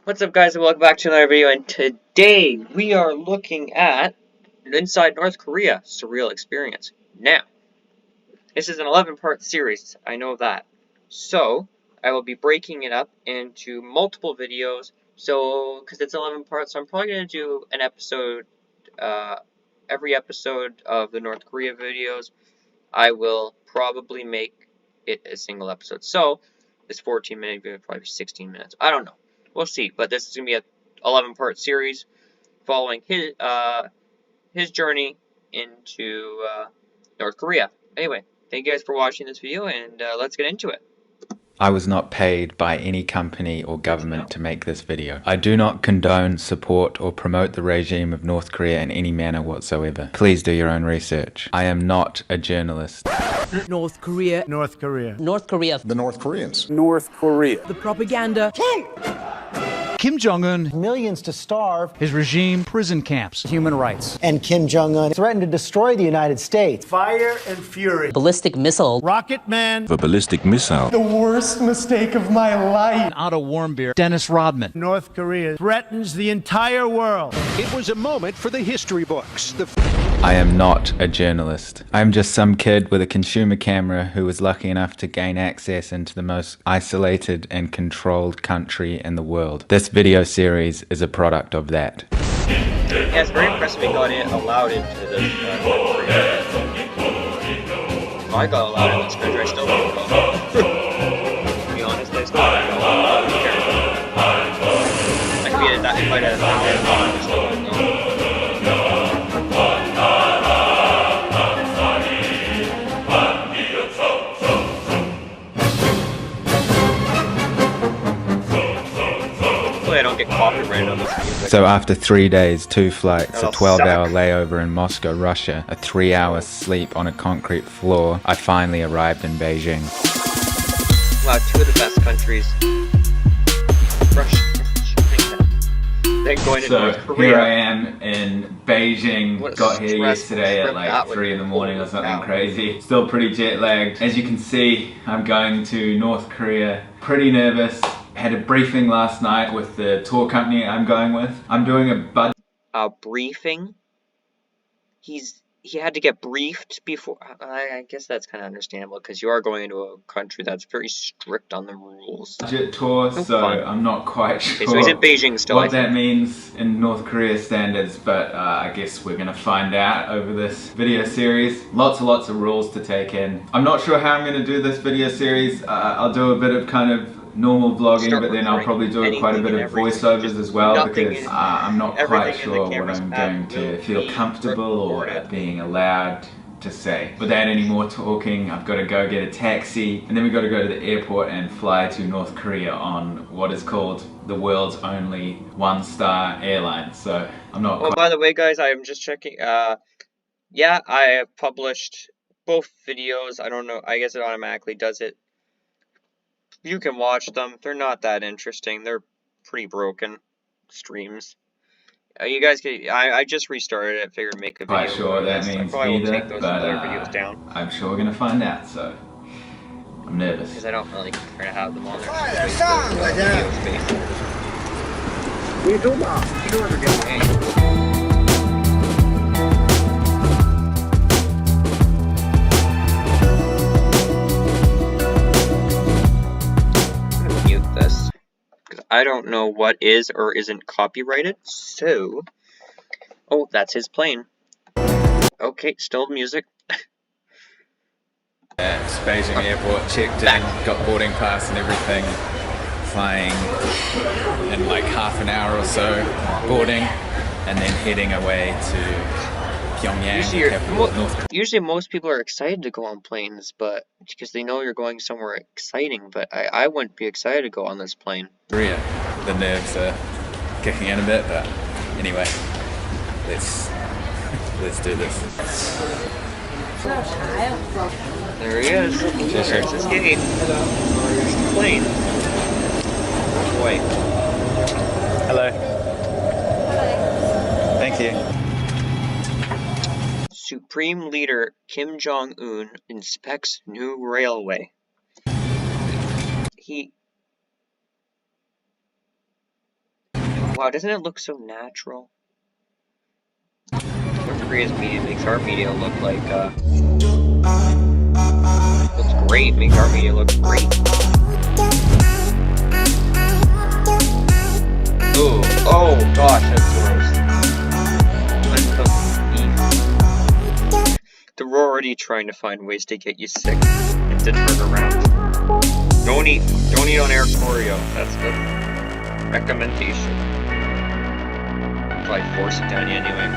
What's up, guys, and welcome back to another video, and today we are looking at Inside North Korea Surreal Experience. Now, this is an 11-part series, I know that. So, I will be breaking it up into multiple videos, because it's 11 parts, so I'm probably going to do an episode, every episode of the North Korea videos, I will probably make it a single episode. So, this 14-minute video will probably be 16 minutes. I don't know. We'll see. But this is going to be a 11-part series following his journey into North Korea. Anyway, thank you guys for watching this video, and let's get into it. I was not paid by any company or government to make this video. I do not condone, support, or promote the regime of North Korea in any manner whatsoever. Please do your own research. I am not a journalist. North Korea. North Korea. North Korea. The North Koreans. North Korea. The propaganda. Kim Jong-un, millions to starve, his regime, prison camps, Human rights. and Kim Jong-un threatened to destroy the United States. Fire and fury. Ballistic missile. Rocket Man. The ballistic missile. The worst mistake of my life. Otto Warmbier, Dennis Rodman. North Korea threatens the entire world. It was a moment for the history books. I am not a journalist. I am just some kid with a consumer camera who was lucky enough to gain access into the most isolated and controlled country in the world. This video series is a product of that. Yeah, it's very impressive we got it allowed into this country. If I got allowed in this country, I still wouldn't go. To be honest, I still wouldn't go. I could be that if I had $1,000, I still wouldn't go. I don't get copyrighted on this music. So after 3 days, 2 flights, a That'll 12-hour suck. layover in Moscow, Russia, a 3-hour sleep on a concrete floor, I finally arrived in Beijing. Wow, two of the best countries. Russia, China. Then going to North Korea. Here I am in Beijing. What a Got here stressful yesterday at trip that like would 3 in the be. morning or something Holy cow. crazy. Still pretty jet lagged. As you can see, I'm going to North Korea. Pretty nervous. Had a briefing last night with the tour company I'm going with. I'm doing a budget. Briefing. He had to get briefed before. I guess that's kind of understandable because you are going into a country that's very strict on the rules. Tour, No so fun. I'm not quite sure Okay, so he's in Beijing still. I what think. that means in North Korea standards, but I guess we're gonna find out over this video series. Lots and lots of rules to take in. I'm not sure how I'm gonna do this video series. I'll do a bit of kind of normal vlogging, Start but then I'll probably do recording quite a bit anything of and everything, voiceovers just as well, nothing because in- I'm not everything quite in the sure what camera's I'm path going to will feel be comfortable or recorded. being allowed to say. Without any more talking, I've got to go get a taxi, and then we've got to go to the airport and fly to North Korea on what is called the world's only 1-star airline. So I'm not Well, quite by the way, guys, I am just checking. Yeah, I have published both videos. I don't know. I guess it automatically does it. You can watch them. They're not that interesting. They're pretty broken streams. You guys can. I just restarted it. Figured make a video. quite sure what that I means probably will either, take those but other videos down I'm sure we're gonna find out, so I'm nervous. because I don't really care to have them on there. I'm gonna mute this because I don't know what is or isn't copyrighted. So, oh, that's his plane. Okay, still music. At Beijing Airport, checked in, got boarding pass and everything, flying in like half an hour or so, boarding, and then heading away to Pyongyang, the capital of North Korea. Usually most people are excited to go on planes, but because they know you're going somewhere exciting, but I wouldn't be excited to go on this plane. The nerves are kicking in a bit, but anyway, let's do this. There he is. There's his gate. There's the plane. Boy. Hello. Thank you. Supreme Leader Kim Jong-un inspects new railway. He Wow, doesn't it look so natural? North Korea's media makes our media look like, looks great, makes our media look great. Ooh, oh gosh, that's gross. Uncooked beef. They're already trying to find ways to get you sick and to turn around. Don't eat on Air Koryo. That's the recommendation. Probably force it down you anyway.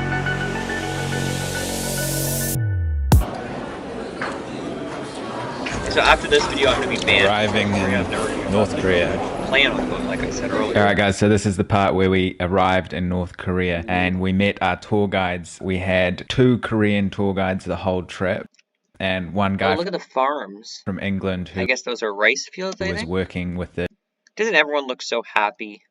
So after this video, I'm gonna be banned. Arriving in North Korea. Plan on going, like I said earlier. Alright guys, so this is the part where we arrived in North Korea and we met our tour guides. We had 2 Korean tour guides the whole trip and one guy Oh, look at the farms. from England who I guess those are rice fields, I was think? working with the Doesn't everyone look so happy?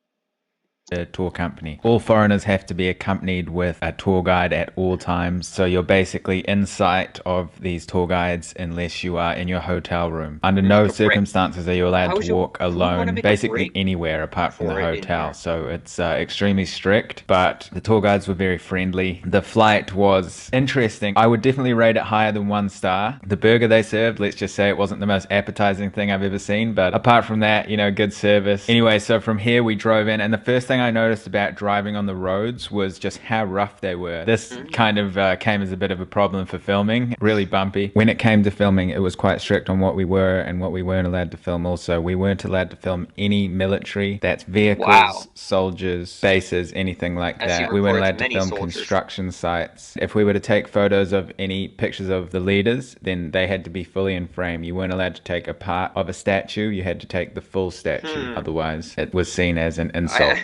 tour company. All foreigners have to be accompanied with a tour guide at all times, so you're basically in sight of these tour guides unless you are in your hotel room. Under no circumstances are you allowed to walk alone basically anywhere apart from the hotel, so it's extremely strict, but the tour guides were very friendly. The flight was interesting. I would definitely rate it higher than 1 star. The burger they served, let's just say it wasn't the most appetizing thing I've ever seen, but apart from that, you know, good service. Anyway, so from here we drove in and the first thing I noticed about driving on the roads was just how rough they were. This kind of came as a bit of a problem for filming, really bumpy. When it came to filming, it was quite strict on what we were and what we weren't allowed to film also. We weren't allowed to film any military, that's vehicles, soldiers, bases, anything like that. We weren't allowed to film construction sites. If we were to take photos of any pictures of the leaders, then they had to be fully in frame. You weren't allowed to take a part of a statue, you had to take the full statue, otherwise it was seen as an insult.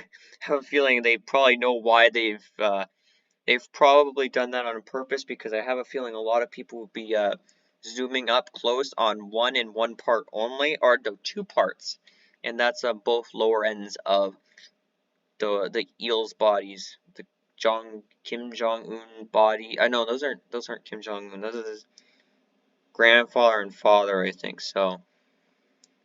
I have a feeling they probably know why they've probably done that on purpose, because I have a feeling a lot of people will be zooming up close on one and one part only, or the 2 parts, and that's both lower ends of the eel's bodies. The Kim Jong-un body. I know those aren't Kim Jong-un. Those are his grandfather and father, I think. So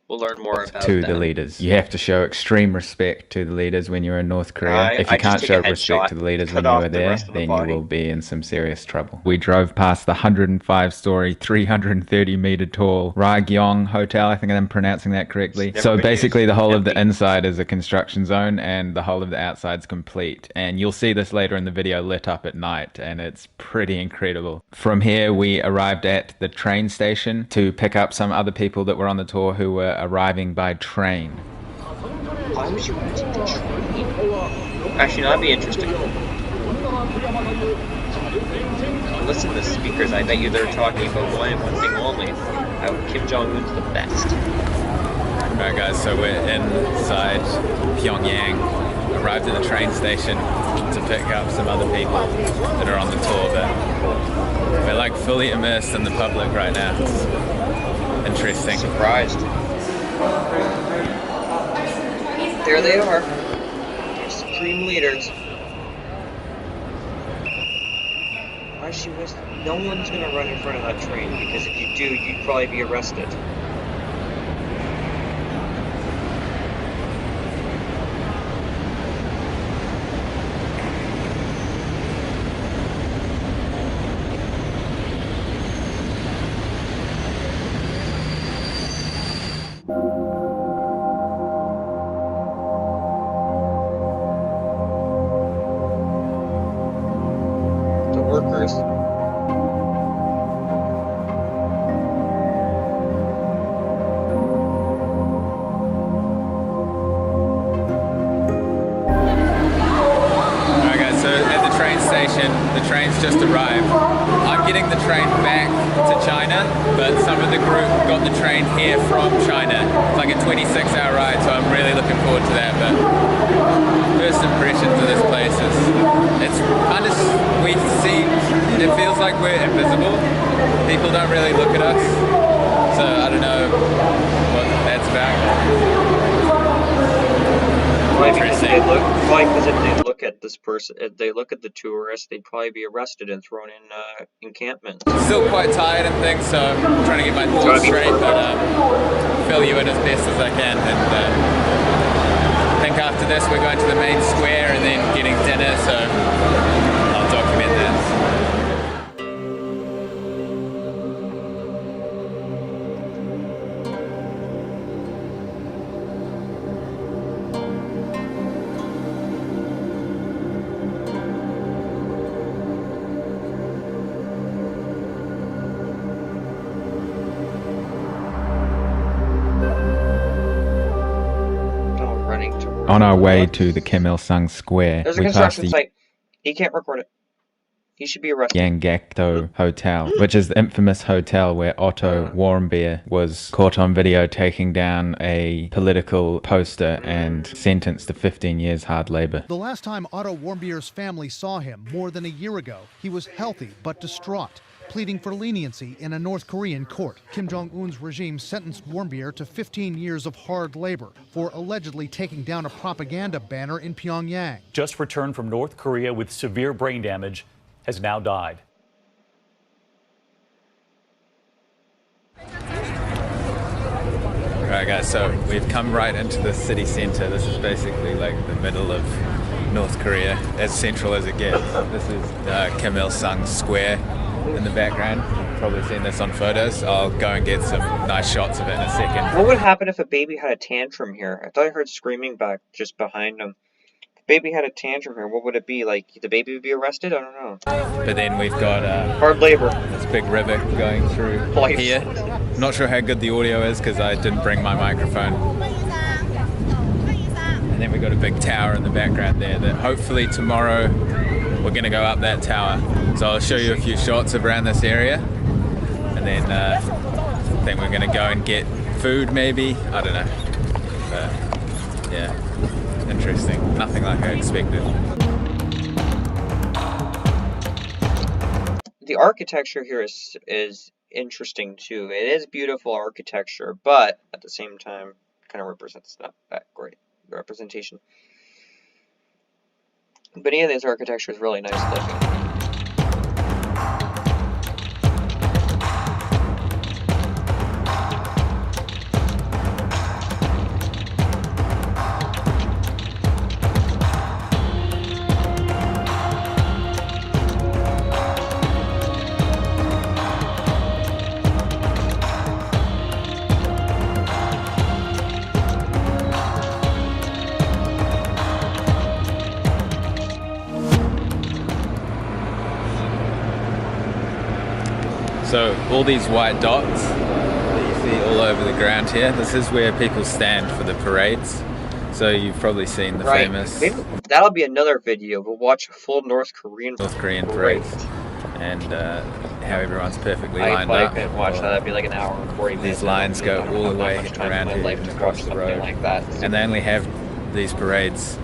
we'll learn more about to them. the leaders. You have to show extreme respect to the leaders when you're in North Korea. If you can't show respect to the leaders when you were there, then you will be in some serious trouble. We drove past the 105-story, 330-meter tall Ragyong Hotel. I think I'm pronouncing that correctly. So basically the whole of the inside is a construction zone and the whole of the outside's complete. And you'll see this later in the video lit up at night, and it's pretty incredible. From here we arrived at the train station to pick up some other people that were on the tour who were arriving by train. Why would you want to take the train? Actually, that'd be interesting. Listen to the speakers. I bet you they're talking about one thing only. How Kim Jong-un's the best. Alright guys, so we're inside Pyongyang. Arrived at the train station to pick up some other people that are on the tour, but we're like fully immersed in the public right now. It's interesting. Surprised. There they are. They're supreme leaders. Why she was? No one's gonna run in front of that train, because if you do, you'd probably be arrested. Workers. Alright guys, so at the train station, the train's just arrived. I'm getting the train back to China, but some of the group got the train here from China. It's like a 26-hour ride, so I'm really looking forward to that. But first impressions of this place is, it's kind of, it feels like we're invisible. People don't really look at us, so I don't know what that's about. Why? Because if they look at this person, if they look at the tourists, they'd probably be arrested and thrown in encampments. Still quite tired and things, so I'm trying to get my thoughts straight, but fill you in as best as I can. And I think after this we're going to the main square, and then getting dinner, so I'll document that. Oh, running towards On our way the to the Kim Il-sung Square, There's a we passed construction the site. He can't record it. He should be arrested. Yanggakdo Hotel, which is the infamous hotel where Otto Warmbier was caught on video taking down a political poster and sentenced to 15 years hard labor. The last time Otto Warmbier's family saw him, more than a year ago, he was healthy but distraught, pleading for leniency in a North Korean court. Kim Jong-un's regime sentenced Warmbier to 15 years of hard labor for allegedly taking down a propaganda banner in Pyongyang. Just returned from North Korea with severe brain damage, has now died. Alright guys, so we've come right into the city center. This is basically like the middle of North Korea, as central as it gets. This is Kim Il-sung Square in the background. You've probably seen this on photos. I'll go and get some nice shots of it in a second. What would happen if a baby had a tantrum here? I thought I heard screaming back just behind him. If a baby had a tantrum here, what would it be? Like, the baby would be arrested? I don't know. But then we've got Hard labor. this big river going through Life. here. Not sure how good the audio is because I didn't bring my microphone. And then we got a big tower in the background there that hopefully tomorrow we're going to go up that tower. So I'll show you a few shots of around this area. And then I think we're going to go and get food maybe. I don't know. But yeah, interesting. Nothing like I expected. The architecture here is interesting too. It is beautiful architecture, but at the same time, kind of represents not that great representation. But any of this architecture is really nice looking. So all these white dots that you see all over the ground here, this is where people stand for the parades. So you've probably seen the famous Maybe that'll be another video. We'll watch a full North Korean parade and how everyone's perfectly lined I up. couldn't watch that. That'd be like an hour and 40 minutes. These lines go all the way around here life and to across watch the something road. like that. And they only have these parades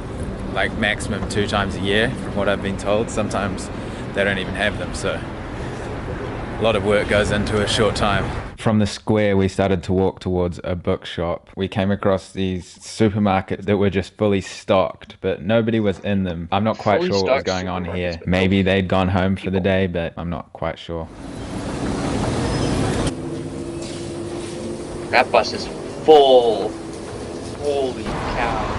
like maximum 2 times a year, from what I've been told. Sometimes they don't even have them, so a lot of work goes into a short time. From the square, we started to walk towards a bookshop. We came across these supermarkets that were just fully stocked, but nobody was in them. I'm not quite Fully sure what was stocked going on here. supermarkets, but Maybe they'd gone home for the people. day, but I'm not quite sure. That bus is full. Holy cow.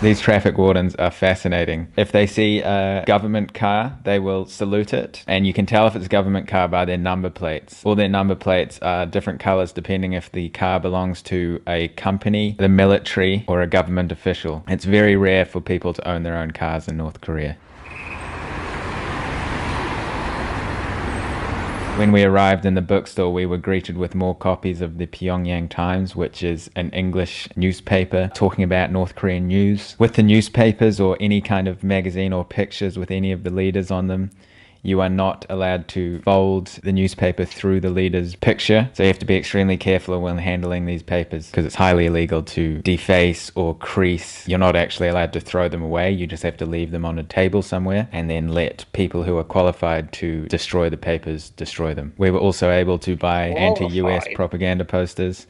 These traffic wardens are fascinating. If they see a government car, they will salute it. And you can tell if it's a government car by their number plates. All their number plates are different colors depending if the car belongs to a company, the military, or a government official. It's very rare for people to own their own cars in North Korea. When we arrived in the bookstore, we were greeted with more copies of the Pyongyang Times, which is an English newspaper talking about North Korean news. With the newspapers or any kind of magazine or pictures with any of the leaders on them, you are not allowed to fold the newspaper through the leader's picture. So you have to be extremely careful when handling these papers because it's highly illegal to deface or crease. You're not actually allowed to throw them away. You just have to leave them on a table somewhere and then let people who are qualified to destroy the papers destroy them. We were also able to buy anti-US propaganda posters.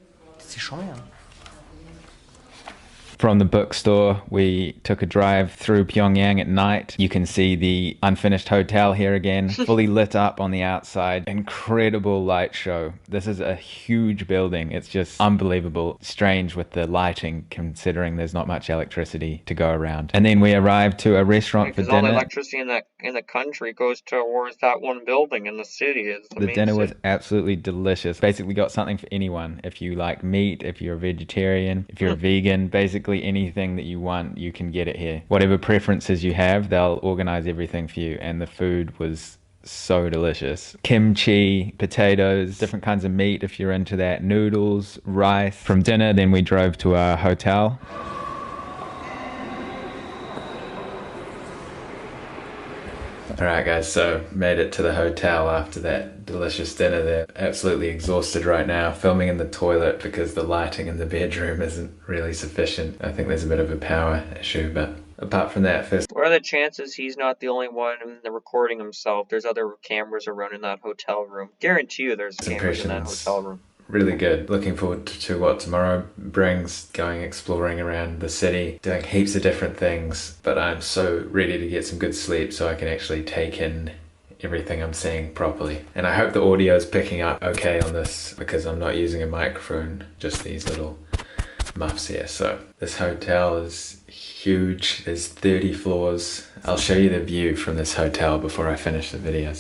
From the bookstore, we took a drive through Pyongyang at night. You can see the unfinished hotel here again, fully lit up on the outside. Incredible light show. This is a huge building. It's just unbelievable. Strange with the lighting, considering there's not much electricity to go around. And then we arrived to a restaurant for Because all the dinner. electricity in the country goes towards that one building in the city. Is the The main dinner was city. absolutely delicious. Basically got something for anyone. If you like meat, if you're a vegetarian, if you're a vegan, basically anything that you want, you can get it here. Whatever preferences you have, they'll organize everything for you. And the food was so delicious. Kimchi, potatoes, different kinds of meat if you're into that, noodles, rice. From dinner, then we drove to our hotel. Alright guys, so made it to the hotel after that delicious dinner there. Absolutely exhausted right now, filming in the toilet because the lighting in the bedroom isn't really sufficient. I think there's a bit of a power issue, but apart from that, first... What are the chances he's not the only one in the recording himself? There's other cameras around in that hotel room. Guarantee you there's cameras in that hotel room. Really good. Looking forward to what tomorrow brings, going exploring around the city, doing heaps of different things, but I'm so ready to get some good sleep so I can actually take in everything I'm seeing properly. And I hope the audio is picking up okay on this because I'm not using a microphone, just these little muffs here. So this hotel is huge. There's 30 floors. I'll show you the view from this hotel before I finish the video.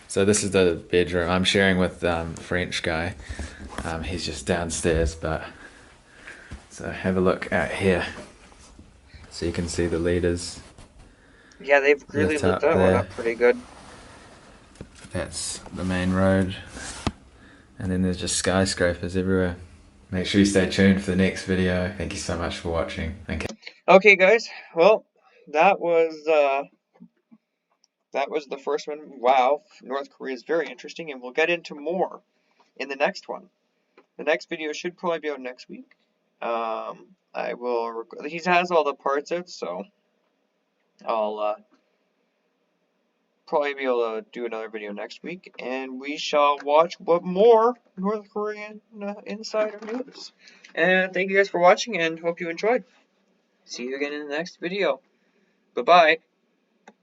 So this is the bedroom I'm sharing with the French guy. He's just downstairs, but so have a look out here. So you can see the leaders. Yeah, they've really lit that one up pretty good. That's the main road. And then there's just skyscrapers everywhere. Make sure you stay tuned for the next video. Thank you so much for watching. Thank you. Okay guys, well, that was the first one. Wow, North Korea is very interesting, and we'll get into more in the next one. The next video should probably be out next week. I will. He has all the parts out, so I'll probably be able to do another video next week, and we shall watch what more North Korean insider news. And thank you guys for watching, and hope you enjoyed. See you again in the next video. Bye bye.